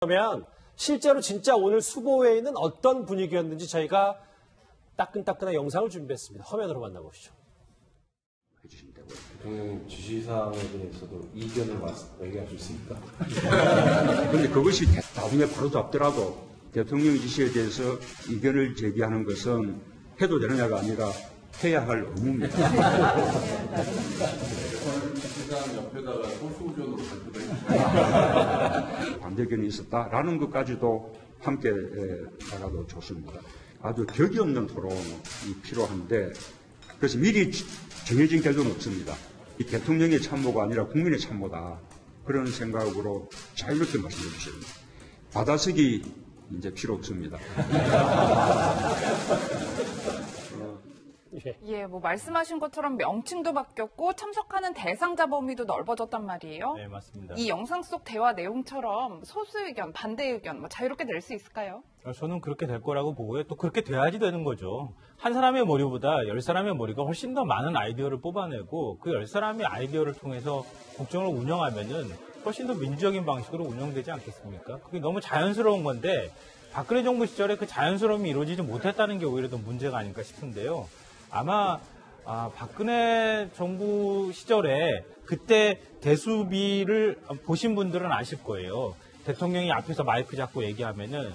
그러면 실제로 진짜 오늘 수보회의는 어떤 분위기였는지 저희가 따끈따끈한 영상을 준비했습니다. 화면으로 만나보시죠. 대통령 지시사항에 대해서도 이견을 얘기할 수 있습니까? 그런데 그것이 나중에 바로 잡더라도 대통령 지시에 대해서 이견을 제기하는 것은 해도 되느냐가 아니라 해야 할 의무입니다. 지시사항 옆에다가 소수 의견으로 발표를 반대견이 있었다라는 것까지도 함께 나가도 좋습니다. 아주 격이 없는 토론이 필요한데 그래서 미리 정해진 결론은 없습니다. 이 대통령의 참모가 아니라 국민의 참모다. 그런 생각으로 자유롭게 말씀해 주셔야 됩니다. 받아쓰기 이제 필요 없습니다. 예, 뭐 말씀하신 것처럼 명칭도 바뀌었고 참석하는 대상자 범위도 넓어졌단 말이에요. 네, 맞습니다. 이 영상 속 대화 내용처럼 소수 의견, 반대 의견 뭐 자유롭게 낼 수 있을까요? 저는 그렇게 될 거라고 보고요. 또 그렇게 돼야지 되는 거죠. 한 사람의 머리보다 10사람의 머리가 훨씬 더 많은 아이디어를 뽑아내고 그 10사람의 아이디어를 통해서 국정을 운영하면은 훨씬 더 민주적인 방식으로 운영되지 않겠습니까? 그게 너무 자연스러운 건데 박근혜 정부 시절에 그 자연스러움이 이루어지지 못했다는 게 오히려 더 문제가 아닐까 싶은데요. 아마 박근혜 정부 시절에 그때 대수비를 보신 분들은 아실 거예요. 대통령이 앞에서 마이크 잡고 얘기하면은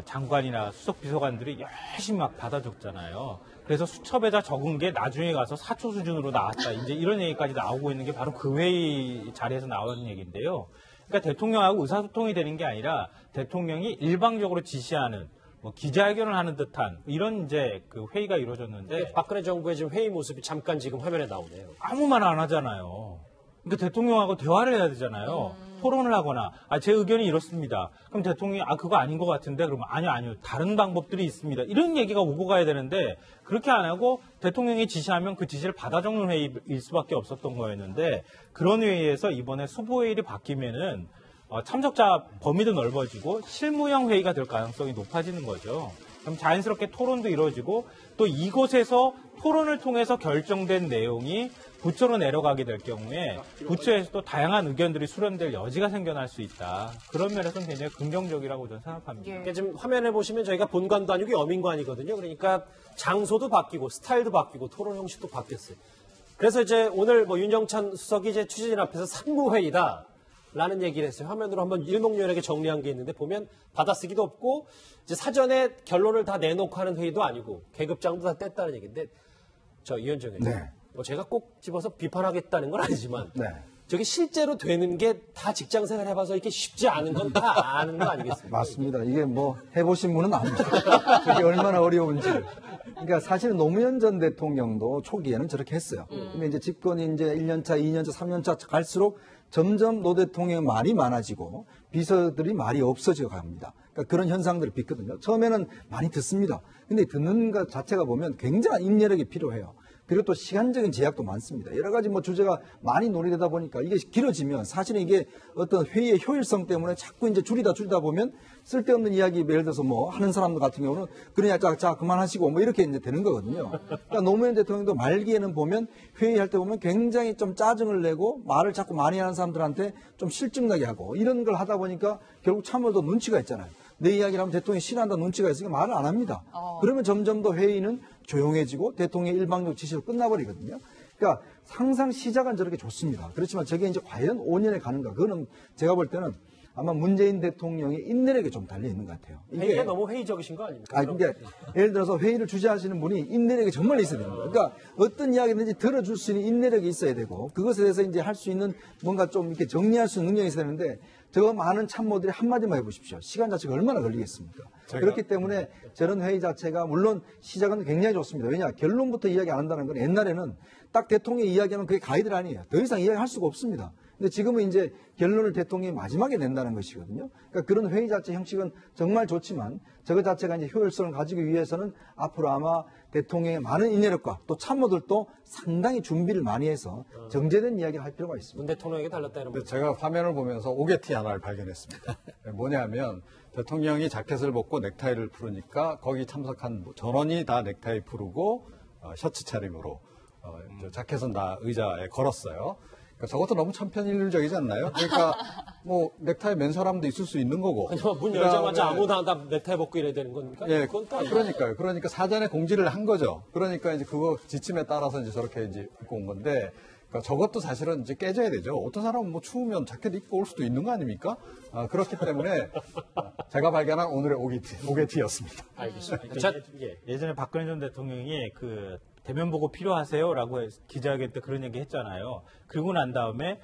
장관이나 수석 비서관들이 열심히 막 받아 적잖아요. 그래서 수첩에다 적은 게 나중에 가서 사초 수준으로 나왔다. 이제 이런 얘기까지 나오고 있는 게 바로 그 회의 자리에서 나오는 얘기인데요. 그러니까 대통령하고 의사소통이 되는 게 아니라 대통령이 일방적으로 지시하는 기자회견을 하는 듯한 이런 이제 그 회의가 이루어졌는데 박근혜 정부의 지금 회의 모습이 잠깐 지금 화면에 나오네요. 아무 말 안 하잖아요. 그러니까 대통령하고 대화를 해야 되잖아요. 토론을 하거나 제 의견이 이렇습니다. 그럼 대통령이 그거 아닌 것 같은데 그러면 아니요 다른 방법들이 있습니다. 이런 얘기가 오고 가야 되는데 그렇게 안 하고 대통령이 지시하면 그 지시를 받아 적는 회의일 수밖에 없었던 거였는데 그런 회의에서 이번에 수보회의를 바뀌면은 참석자 범위도 넓어지고 실무형 회의가 될 가능성이 높아지는 거죠. 그럼 자연스럽게 토론도 이루어지고 또 이곳에서 토론을 통해서 결정된 내용이 부처로 내려가게 될 경우에 부처에서도 다양한 의견들이 수렴될 여지가 생겨날 수 있다. 그런 면에서는 굉장히 긍정적이라고 저는 생각합니다. 그러니까 지금 화면에 보시면 저희가 본관도 아니고 여민관이거든요. 그러니까 장소도 바뀌고 스타일도 바뀌고 토론 형식도 바뀌었어요. 그래서 이제 오늘 윤영찬 수석이 이제 취재진 앞에서 산무회의다. 라는 얘기를 했어요. 화면으로 한번 일목요연하게 정리한 게 있는데 보면 받아쓰기도 없고 이제 사전에 결론을 다 내놓고 하는 회의도 아니고 계급장도 다 뗐다는 얘기인데 이현정 의원 네. 제가 꼭 집어서 비판하겠다는 건 아니지만 네. 저게 실제로 되는 게 다 직장생활 해봐서 이렇게 쉽지 않은 건 다 아는 거 아니겠습니까? 맞습니다. 이게 해보신 분은 압니다. 그게 얼마나 어려운지. 그러니까 사실은 노무현 전 대통령도 초기에는 저렇게 했어요. 근데 이제 집권이 이제 1년차, 2년차, 3년차 갈수록 점점 노 대통령의 말이 많아지고 비서들이 말이 없어져 갑니다. 그러니까 그런 현상들을 빚거든요. 처음에는 많이 듣습니다. 근데 듣는 것 자체가 보면 굉장한 인내력이 필요해요. 그리고 또 시간적인 제약도 많습니다. 여러 가지 주제가 많이 논의되다 보니까 이게 길어지면 사실은 이게 어떤 회의의 효율성 때문에 자꾸 이제 줄이다 보면 쓸데없는 이야기 예를 들어서 하는 사람들 같은 경우는 그러냐 자 그만하시고 이렇게 이제 되는 거거든요. 그러니까 노무현 대통령도 말기에는 보면 회의할 때 보면 굉장히 좀 짜증을 내고 말을 자꾸 많이 하는 사람들한테 좀 실증나게 하고 이런 걸 하다 보니까 결국 참모도 눈치가 있잖아요. 내 이야기를 하면 대통령이 싫어한다 눈치가 있으니까 말을 안 합니다. 그러면 점점 더 회의는 조용해지고 대통령의 일방적 지시로 끝나버리거든요. 그러니까 항상 시작은 저렇게 좋습니다. 그렇지만 저게 이제 과연 5년에 가는가? 그거는 제가 볼 때는 아마 문재인 대통령의 인내력에 좀 달려 있는 것 같아요. 이게 너무 회의적이신 거 아닙니까? 그러니까 예를 들어서 회의를 주재하시는 분이 인내력이 정말 있어야 됩니다. 그러니까 어떤 이야기든지 들어줄 수 있는 인내력이 있어야 되고 그것에 대해서 이제 할 수 있는 뭔가 좀 이렇게 정리할 수 있는 능력이 있어야 되는데 저 많은 참모들이 한마디만 해보십시오. 시간 자체가 얼마나 걸리겠습니까? 그렇기 때문에 저런 회의 자체가 물론 시작은 굉장히 좋습니다. 왜냐? 결론부터 이야기 안 한다는 건 옛날에는 딱 대통령이 이야기하면 그게 가이드라인이에요. 더 이상 이야기할 수가 없습니다. 근데 지금은 이제 결론을 대통령이 마지막에 낸다는 것이거든요. 그러니까 그런 회의 자체 형식은 정말 좋지만 저거 자체가 이제 효율성을 가지기 위해서는 앞으로 아마 대통령의 많은 인내력과 또 참모들도 상당히 준비를 많이 해서 정제된 이야기를 할 필요가 있습니다. 문 대통령에게 달렸다 이런 제가 화면을 보면서 오게티 하나를 발견했습니다. 뭐냐면 대통령이 자켓을 벗고 넥타이를 풀으니까 거기 참석한 전원이 다 넥타이 풀고 셔츠 차림으로 자켓은 다 의자에 걸었어요. 그러니까 저것도 너무 천편일률적이지 않나요? 그러니까 뭐 넥타이 맨 사람도 있을 수 있는 거고. 아니, 문 열자마자 아무나 다 넥타이 벗고 이래야 되는 겁니까? 예, 그건 또 아니고. 그러니까요. 그러니까 사전에 공지를 한 거죠. 그러니까 이제 그거 지침에 따라서 이제 저렇게 이제 입고 온 건데, 그러니까 저것도 사실은 이제 깨져야 되죠. 어떤 사람은 뭐 추우면 자켓 입고 올 수도 있는 거 아닙니까? 그렇기 때문에 제가 발견한 오늘의 오게티였습니다. 알겠습니다. 자, 예전에 박근혜 전 대통령이 대면 보고 필요하세요라고 기자회견 때 그런 얘기 했잖아요. 그러고 난 다음에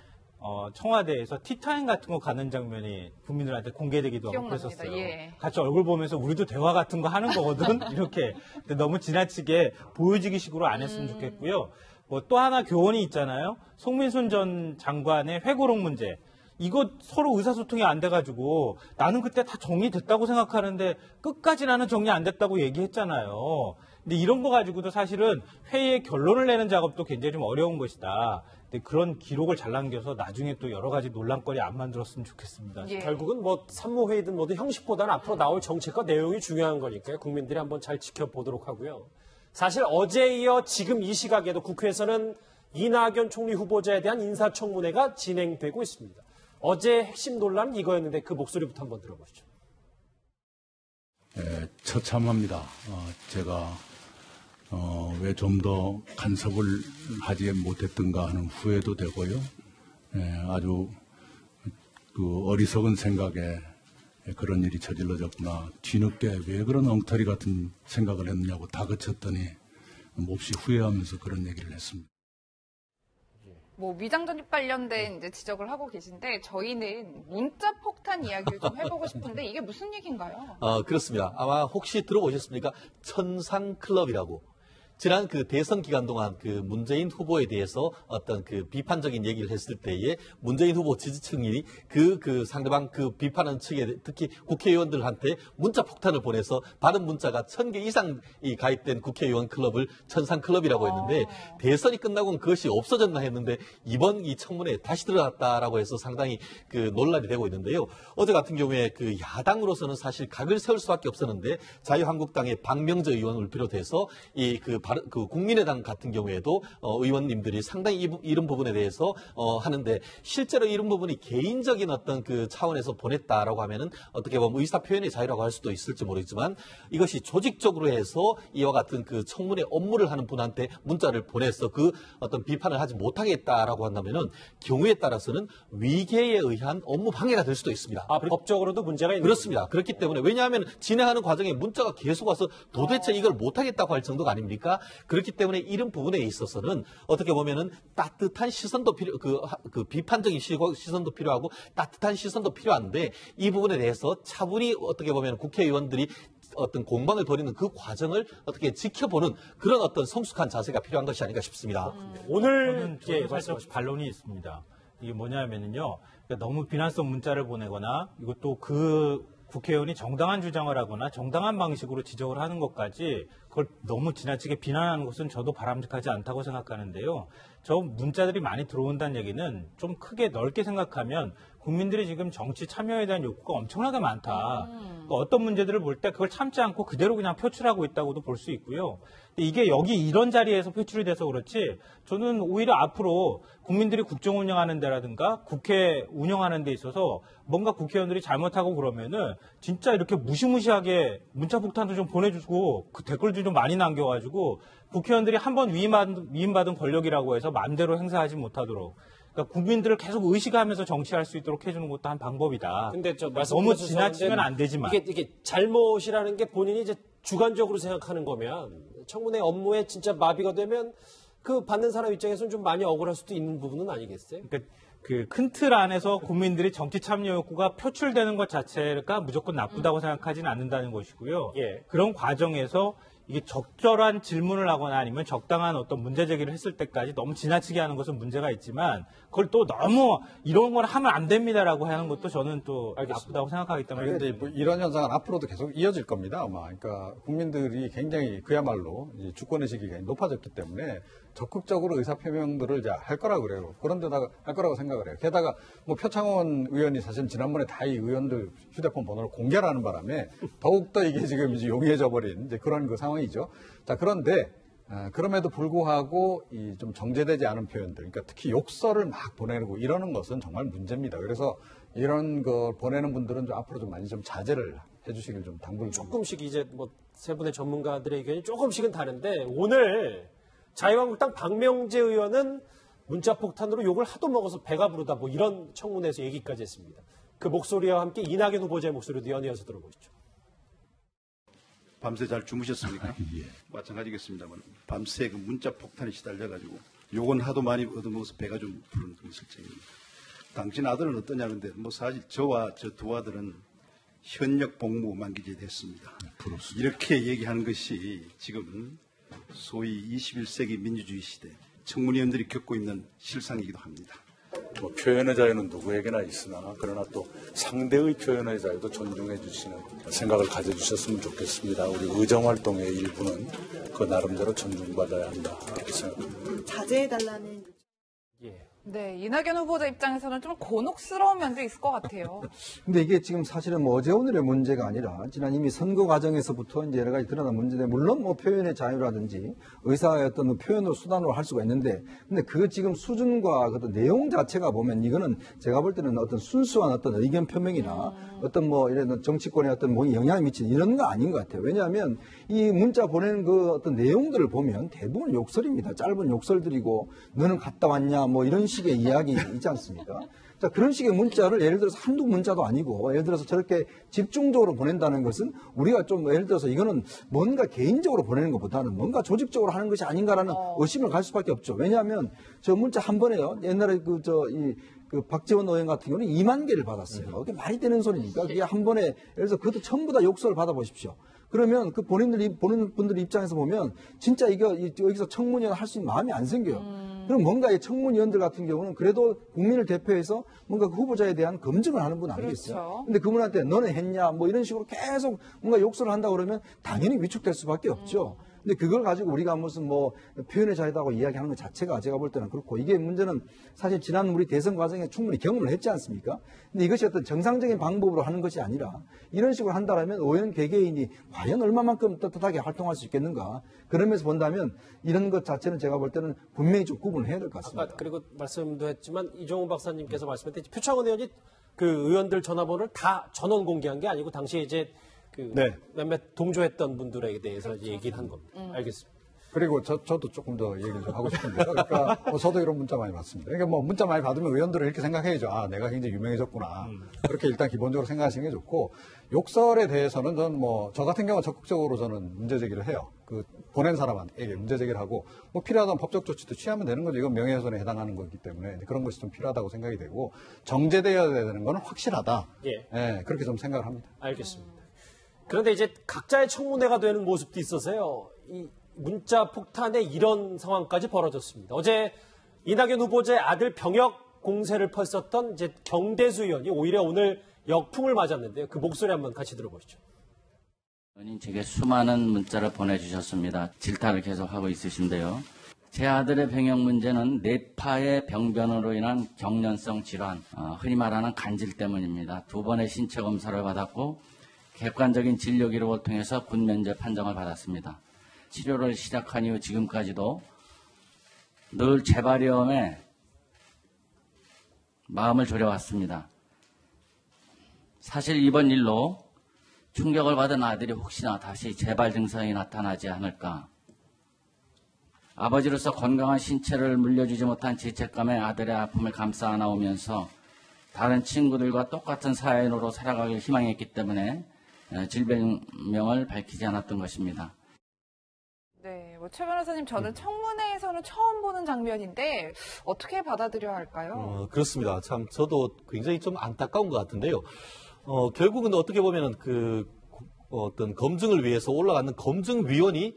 청와대에서 티타임 같은 거 가는 장면이 국민들한테 공개되기도 하고 기억납니다. 그랬었어요. 예. 같이 얼굴 보면서 우리도 대화 같은 거 하는 거거든. 이렇게 근데 너무 지나치게 보여지기식으로 안 했으면 좋겠고요. 뭐 또 하나 교훈이 있잖아요. 송민순 전 장관의 회고록 문제. 이거 서로 의사소통이 안 돼가지고 나는 그때 다 정리됐다고 생각하는데 끝까지 나는 정리 안 됐다고 얘기했잖아요. 근데 이런 거 가지고도 사실은 회의의 결론을 내는 작업도 굉장히 좀 어려운 것이다. 근데 그런 기록을 잘 남겨서 나중에 또 여러 가지 논란거리 안 만들었으면 좋겠습니다. 예. 결국은 뭐 산모회의든 뭐든 형식보다는 앞으로 나올 정책과 내용이 중요한 거니까요. 국민들이 한번 잘 지켜보도록 하고요. 사실 어제에 이어 지금 이 시각에도 국회에서는 이낙연 총리 후보자에 대한 인사청문회가 진행되고 있습니다. 어제 핵심 논란은 이거였는데 그 목소리부터 한번 들어보시죠. 예, 처참합니다. 제가 왜 좀 더 간섭을 하지 못했던가 하는 후회도 되고요. 아주 어리석은 생각에 그런 일이 저질러졌구나. 뒤늦게 왜 그런 엉터리 같은 생각을 했느냐고 다그쳤더니 몹시 후회하면서 그런 얘기를 했습니다. 뭐 위장 전입 관련된 이제 지적을 하고 계신데 저희는 문자 폭탄 이야기를 좀 해보고 싶은데 이게 무슨 얘기인가요? 그렇습니다. 아마 혹시 들어보셨습니까? 천상클럽이라고. 지난 그 대선 기간 동안 그 문재인 후보에 대해서 어떤 그 비판적인 얘기를 했을 때에 문재인 후보 지지층이 그 상대방 그 비판하는 측에 특히 국회의원들한테 문자 폭탄을 보내서 받은 문자가 1000개 이상이 가입된 국회의원 클럽을 천상클럽이라고 했는데 대선이 끝나고는 그것이 없어졌나 했는데 이번 이 청문회에 다시 들어갔다라고 해서 상당히 그 논란이 되고 있는데요. 어제 같은 경우에 그 야당으로서는 사실 각을 세울 수밖에 없었는데 자유한국당의 박명재 의원을 비롯해서 그 국민의당 같은 경우에도 의원님들이 상당히 이런 부분에 대해서 하는데 실제로 이런 부분이 개인적인 어떤 그 차원에서 보냈다라고 하면은 어떻게 보면 의사 표현의 자유라고 할 수도 있을지 모르겠지만 이것이 조직적으로 해서 이와 같은 그 청문회 업무를 하는 분한테 문자를 보내서 그 어떤 비판을 하지 못하겠다라고 한다면은 경우에 따라서는 위계에 의한 업무 방해가 될 수도 있습니다. 법적으로도 문제가 있는 그렇습니다. 그렇기 때문에 왜냐하면 진행하는 과정에 문자가 계속 와서 도대체 이걸 못하겠다고 할 정도가 아닙니까? 그렇기 때문에 이런 부분에 있어서는 어떻게 보면은 따뜻한 시선도 그 비판적인 시선도 필요하고 따뜻한 시선도 필요한데 이 부분에 대해서 차분히 어떻게 보면 국회의원들이 어떤 공방을 벌이는 그 과정을 어떻게 지켜보는 그런 어떤 성숙한 자세가 필요한 것이 아닌가 싶습니다. 오늘 저는 사실 반론이 있습니다. 이게 뭐냐면은요, 그러니까 너무 비난성 문자를 보내거나 이것도 그 국회의원이 정당한 주장을 하거나 정당한 방식으로 지적을 하는 것까지 그걸 너무 지나치게 비난하는 것은 저도 바람직하지 않다고 생각하는데요. 저 문자들이 많이 들어온다는 얘기는 좀 크게 넓게 생각하면 국민들이 지금 정치 참여에 대한 욕구가 엄청나게 많다. 그러니까 어떤 문제들을 볼 때 그걸 참지 않고 그대로 그냥 표출하고 있다고도 볼 수 있고요. 근데 이게 여기 이런 자리에서 표출이 돼서 그렇지 저는 오히려 앞으로 국민들이 국정 운영하는 데라든가 국회 운영하는 데 있어서 뭔가 국회의원들이 잘못하고 그러면은 진짜 이렇게 무시무시하게 문자 폭탄도 좀 보내주고 그 댓글도 좀 많이 남겨가지고 국회의원들이 한번 위임받은 권력이라고 해서 마음대로 행사하지 못하도록 그러니까 국민들을 계속 의식하면서 정치할 수 있도록 해주는 것도 한 방법이다. 근데 너무 지나치면 안 되지만 이게 잘못이라는 게 본인이 이제 주관적으로 생각하는 거면 청문회 업무에 진짜 마비가 되면 그 받는 사람 입장에서는 좀 많이 억울할 수도 있는 부분은 아니겠어요? 그러니까 그 큰 틀 안에서 국민들이 정치 참여 욕구가 표출되는 것 자체가 무조건 나쁘다고 생각하지는 않는다는 것이고요. 예. 그런 과정에서 이게 적절한 질문을 하거나 아니면 적당한 어떤 문제 제기를 했을 때까지 너무 지나치게 하는 것은 문제가 있지만 그걸 또 너무 이런 걸 하면 안 됩니다라고 하는 것도 저는 또 나쁘다고 생각하기 때문에 그런데 뭐 이런 현상은 앞으로도 계속 이어질 겁니다. 아마 그러니까 국민들이 굉장히 그야말로 이제 주권의식이 높아졌기 때문에 적극적으로 의사표명들을 이제 할 거라고 그래요. 그런데다가 할 거라고 생각을 해요. 게다가 뭐 표창원 의원이 사실 지난번에 다 이 의원들 휴대폰 번호를 공개를 하는 바람에 더욱더 이게 지금 이제 용이해져 버린 이제 그런 그 상황이죠. 자, 그런데 그럼에도 불구하고 이 좀 정제되지 않은 표현들, 그러니까 특히 욕설을 막 보내고 이러는 것은 정말 문제입니다. 그래서 이런 거 보내는 분들은 좀 앞으로 좀 많이 좀 자제를 해주시길 좀 당부를 드립니다. 조금씩 이제 뭐 세 분의 전문가들의 의견이 조금씩은 다른데 오늘 자유한국당 박명재 의원은 문자폭탄으로 욕을 하도 먹어서 배가 부르다 뭐 이런 청문회에서 얘기까지 했습니다. 그 목소리와 함께 이낙연 후보자의 목소리도 연이어서 들어보시죠. 밤새 잘 주무셨습니까? 예. 마찬가지겠습니다만 밤새 그 문자 폭탄에 시달려가지고 욕은 하도 많이 얻어먹어서 배가 좀 부르는 그런 실정입니다. 당신 아들은 어떠냐는데 뭐 사실 저와 저 두 아들은 현역 복무 만기제 됐습니다. 부럽습니다. 이렇게 얘기하는 것이 지금 소위 21세기 민주주의 시대 청문위원들이 겪고 있는 실상이기도 합니다. 뭐 표현의 자유는 누구에게나 있으나 그러나 또 상대의 표현의 자유도 존중해 주시는 생각을 가져주셨으면 좋겠습니다. 우리 의정활동의 일부는 그 나름대로 존중받아야 한다 이렇게 생각합니다. 자제해달라는. 예. 네, 이낙연 후보자 입장에서는 좀 곤혹스러운 면도 있을 것 같아요. 근데 이게 지금 사실은 뭐 어제 오늘의 문제가 아니라 지난 이미 선거 과정에서부터 이제 여러 가지 드러난 문제인데 물론 뭐 표현의 자유라든지 의사의 어떤 표현으로 수단으로 할 수가 있는데 근데 그 지금 수준과 그 내용 자체가 보면 이거는 제가 볼 때는 어떤 순수한 어떤 의견 표명이나 어떤 뭐 이런 정치권에 어떤 뭐 영향을 미치는 이런 거 아닌 것 같아요. 왜냐하면 이 문자 보내는 그 어떤 내용들을 보면 대부분 욕설입니다. 짧은 욕설들이고 너는 갔다 왔냐 뭐 이런 식의 이야기 있지 않습니까? 자, 그런 식의 문자를 예를 들어서 한두 문자도 아니고 예를 들어서 저렇게 집중적으로 보낸다는 것은 우리가 좀 예를 들어서 이거는 뭔가 개인적으로 보내는 것보다는 뭔가 조직적으로 하는 것이 아닌가라는 의심을 갈 수밖에 없죠. 왜냐하면 저 문자 한 번에요. 옛날에 그 박지원 의원 같은 경우는 2만 개를 받았어요. 그게 말이 되는 소리니까 그게 한 번에 예를 들어서 그것도 전부 다 욕설을 받아보십시오. 그러면 그 보는 분들 입장에서 보면 진짜 이거 여기서 청문위원 할 수 있는 마음이 안 생겨요. 그럼 뭔가 이 청문위원들 같은 경우는 그래도 국민을 대표해서 뭔가 그 후보자에 대한 검증을 하는 분 아니겠어요? 그렇죠. 근데 그분한테 너는 했냐 뭐 이런 식으로 계속 뭔가 욕설을 한다고 그러면 당연히 위축될 수밖에 없죠. 근데 그걸 가지고 우리가 무슨 뭐 표현의 자유다고 이야기하는 것 자체가 제가 볼 때는 그렇고 이게 문제는 사실 지난 우리 대선 과정에 충분히 경험을 했지 않습니까? 근데 이것이 어떤 정상적인 방법으로 하는 것이 아니라 이런 식으로 한다라면 의원 개개인이 과연 얼마만큼 떳떳하게 활동할 수 있겠는가? 그러면서 본다면 이런 것 자체는 제가 볼 때는 분명히 좀 구분을 해야 될 것 같습니다. 아까 그리고 말씀도 했지만 이종훈 박사님께서 말씀했듯이 표창원 의원이 그 의원들 전화번호를 다 전원 공개한 게 아니고 당시에 이제 그 네. 몇몇 동조했던 분들에 대해서 얘기를 한 겁니다. 알겠습니다. 그리고 저도 조금 더 얘기를 좀 하고 싶은데요. 그러니까 저도 이런 문자 많이 받습니다. 그러니까 뭐 문자 많이 받으면 의원들은 이렇게 생각해야죠. 아, 내가 굉장히 유명해졌구나. 그렇게 일단 기본적으로 생각하시는 게 좋고 욕설에 대해서는 저는 뭐 저 같은 경우는 적극적으로 저는 문제 제기를 해요. 그 보낸 사람에게 문제 제기를 하고 뭐 필요하다면 법적 조치도 취하면 되는 거죠. 이건 명예훼손에 해당하는 거기 때문에 그런 것이 좀 필요하다고 생각이 되고 정제되어야 되는 건 확실하다. 예. 그렇게 좀 생각을 합니다. 알겠습니다. 그런데 이제 각자의 청문회가 되는 모습도 있어서요. 이 문자 폭탄에 이런 상황까지 벌어졌습니다. 어제 이낙연 후보자의 아들 병역 공세를 펼쳤던 이제 경대수 의원이 오히려 오늘 역풍을 맞았는데요. 그 목소리 한번 같이 들어보시죠. 의원님 제게 수많은 문자를 보내주셨습니다. 질타를 계속하고 있으신데요. 제 아들의 병역 문제는 뇌파의 병변으로 인한 경련성 질환, 흔히 말하는 간질 때문입니다. 2번의 신체 검사를 받았고 객관적인 진료 기록을 통해서 군면제 판정을 받았습니다. 치료를 시작한 이후 지금까지도 늘 재발염에 마음을 졸여왔습니다. 사실 이번 일로 충격을 받은 아들이 혹시나 다시 재발 증상이 나타나지 않을까. 아버지로서 건강한 신체를 물려주지 못한 죄책감에 아들의 아픔을 감싸 안아오면서 다른 친구들과 똑같은 사회인으로 살아가길 희망했기 때문에 질병명을 밝히지 않았던 것입니다. 네, 뭐 최 변호사님 저는 청문회에서는 처음 보는 장면인데 어떻게 받아들여야 할까요? 그렇습니다. 참 저도 굉장히 좀 안타까운 것 같은데요. 결국은 어떻게 보면은 어떤 검증을 위해서 올라가는 검증위원이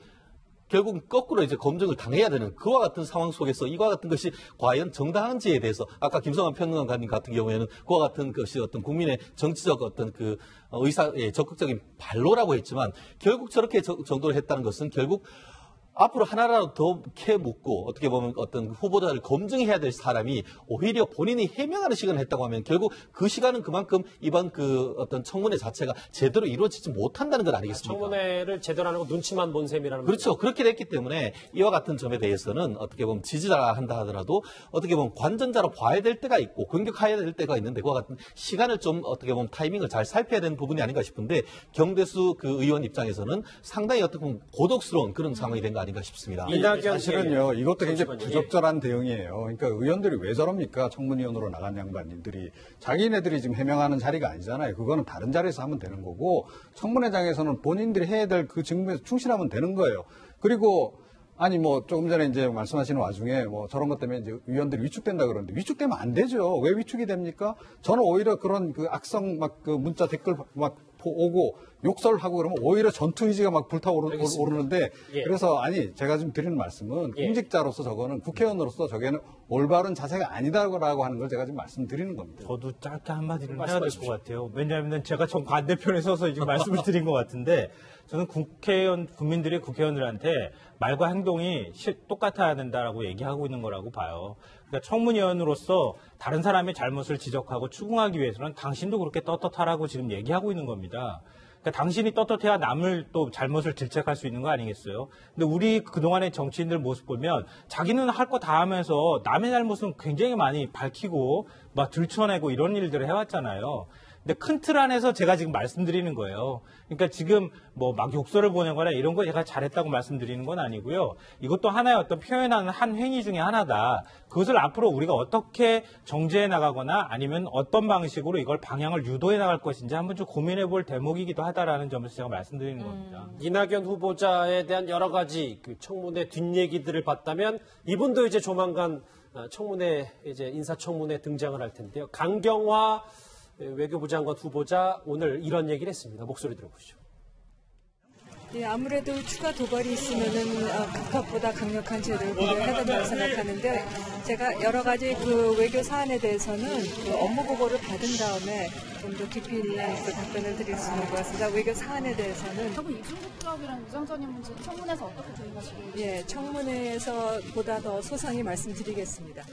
결국 거꾸로 이제 검증을 당해야 되는 그와 같은 상황 속에서 이와 같은 것이 과연 정당한지에 대해서 아까 김성환 평론가님 같은 경우에는 그와 같은 것이 어떤 국민의 정치적 어떤 그 의사의 적극적인 발로라고 했지만 결국 저렇게 정도로 했다는 것은 결국 앞으로 하나라도 더 캐 묻고 어떻게 보면 어떤 후보자를 검증해야 될 사람이 오히려 본인이 해명하는 시간을 했다고 하면 결국 그 시간은 그만큼 이번 그 어떤 청문회 자체가 제대로 이루어지지 못한다는 것 아니겠습니까? 청문회를 제대로 안 하고 눈치만 본 셈이라는 그렇죠. 그렇게 됐기 때문에 이와 같은 점에 대해서는 어떻게 보면 지지자가 한다 하더라도 어떻게 보면 관전자로 봐야 될 때가 있고 공격해야 될 때가 있는데 그와 같은 시간을 좀 어떻게 보면 타이밍을 잘 살펴야 되는 부분이 아닌가 싶은데 경대수 그 의원 입장에서는 상당히 어떻게 보면 고독스러운 그런 상황이 된 거 아닌가 싶습니다. 사실은요, 이것도 굉장히 부적절한 대응이에요. 그러니까 의원들이 왜 저럽니까? 청문위원으로 나간 양반님들이. 자기네들이 지금 해명하는 자리가 아니잖아요. 그거는 다른 자리에서 하면 되는 거고, 청문회장에서는 본인들이 해야 될 그 직무에서 충실하면 되는 거예요. 그리고, 아니, 뭐, 조금 전에 이제 말씀하시는 와중에 뭐 저런 것 때문에 이제 의원들이 위축된다 그러는데 위축되면 안 되죠. 왜 위축이 됩니까? 저는 오히려 그런 그 악성 막 그 문자 댓글 막 오고 욕설하고 그러면 오히려 전투 의지가 막 불타오르는데 예. 그래서 아니 제가 지금 드리는 말씀은 예. 공직자로서 저거는 국회의원으로서 저게는 올바른 자세가 아니다라고 하는 걸 제가 지금 말씀드리는 겁니다. 저도 짧게 한마디를 해야 될 것 같아요. 왜냐하면 제가 정 반대편에 서서 지금 말씀을 드린 것 같은데 저는 국민들이 국회의원들한테 말과 행동이 똑같아야 된다라고 얘기하고 있는 거라고 봐요. 그러니까 청문위원으로서 다른 사람의 잘못을 지적하고 추궁하기 위해서는 당신도 그렇게 떳떳하라고 지금 얘기하고 있는 겁니다. 그러니까 당신이 떳떳해야 남을 또 잘못을 질책할 수 있는 거 아니겠어요? 근데 우리 그동안의 정치인들 모습 보면 자기는 할 거 다 하면서 남의 잘못은 굉장히 많이 밝히고 막 들춰내고 이런 일들을 해왔잖아요. 근데 큰 틀 안에서 제가 지금 말씀드리는 거예요. 그러니까 지금 뭐 막 욕설을 보내거나 이런 거 제가 잘했다고 말씀드리는 건 아니고요. 이것도 하나의 어떤 표현하는 한 행위 중에 하나다. 그것을 앞으로 우리가 어떻게 정제해 나가거나 아니면 어떤 방식으로 이걸 방향을 유도해 나갈 것인지 한번 좀 고민해 볼 대목이기도 하다라는 점에서 제가 말씀드리는 겁니다. 이낙연 후보자에 대한 여러 가지 그 청문회 뒷얘기들을 봤다면 이분도 이제 조만간 청문회 이제 인사청문회 등장을 할 텐데요. 강경화 외교부 장관 후보자 오늘 이런 얘기를 했습니다. 목소리 들어보시죠. 예, 아무래도 추가 도발이 있으면은 각각보다 강력한 죄를 고려해야 된다고 생각하는데 제가 여러 가지 그 외교 사안에 대해서는 그 업무 보고를 받은 다음에 좀 더 깊이 있는 그 답변을 드릴 수 있는 것 같습니다. 외교 사안에 대해서는 그럼 이중국 기업이랑 위장전입 문제 청문회에서 어떻게 대응하시길래? 예, 청문회에서 보다 더 소상히 말씀드리겠습니다.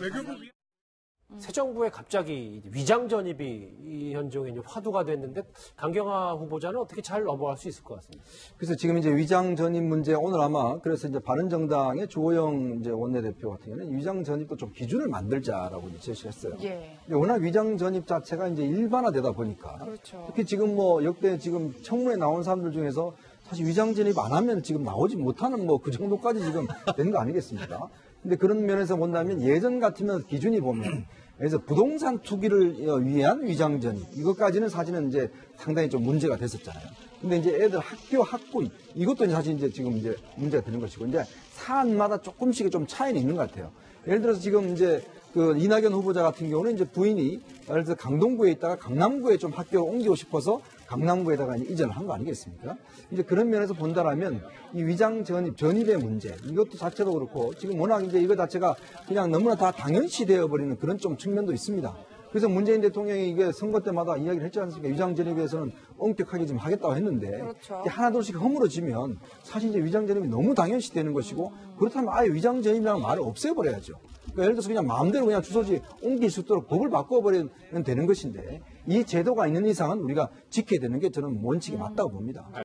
새 정부에 갑자기 위장 전입이 현종에 이제 화두가 됐는데 강경화 후보자는 어떻게 잘 넘어갈 수 있을 것 같습니다. 그래서 지금 이제 위장 전입 문제 오늘 아마 그래서 이제 바른정당의 주호영 이제 원내대표 같은 경우는 위장 전입도 좀 기준을 만들자라고 이제 제시했어요. 예. 근데 워낙 위장 전입 자체가 이제 일반화되다 보니까 그렇죠. 특히 지금 뭐 역대 지금 청문회 나온 사람들 중에서 사실 위장 전입 안 하면 지금 나오지 못하는 뭐 그 정도까지 지금 된 거 아니겠습니까? 근데 그런 면에서 본다면 예전 같으면 기준이 보면 그래서 부동산 투기를 위한 위장 전입 이것까지는 사실은 이제 상당히 좀 문제가 됐었잖아요. 근데 이제 애들 학교 학군 이것도 사실 이제 지금 이제 문제가 되는 것이고 이제 사안마다 조금씩 좀 차이는 있는 것 같아요. 예를 들어서 지금 이제 그 이낙연 후보자 같은 경우는 이제 부인이 예를 들어서 강동구에 있다가 강남구에 좀 학교를 옮기고 싶어서 강남구에다가 이전을 한 거 아니겠습니까? 이제 그런 면에서 본다라면 이 위장 전입의 문제 이것도 자체도 그렇고 지금 워낙 이제 이거 자체가 그냥 너무나 다 당연시 되어버리는 그런 좀 측면도 있습니다. 그래서 문재인 대통령이 이게 선거 때마다 이야기를 했지 않습니까? 위장 전입에 대해서는 엄격하게 좀 하겠다고 했는데 그렇죠. 하나둘씩 허물어지면 사실 이제 위장 전입이 너무 당연시 되는 것이고 그렇다면 아예 위장 전입이라는 말을 없애버려야죠. 그러니까 예를 들어서 그냥 마음대로 그냥 주소지 옮길 수 있도록 법을 바꿔버리면 되는 것인데 이 제도가 있는 이상은 우리가 지켜야 되는 게 저는 원칙이 맞다고 봅니다.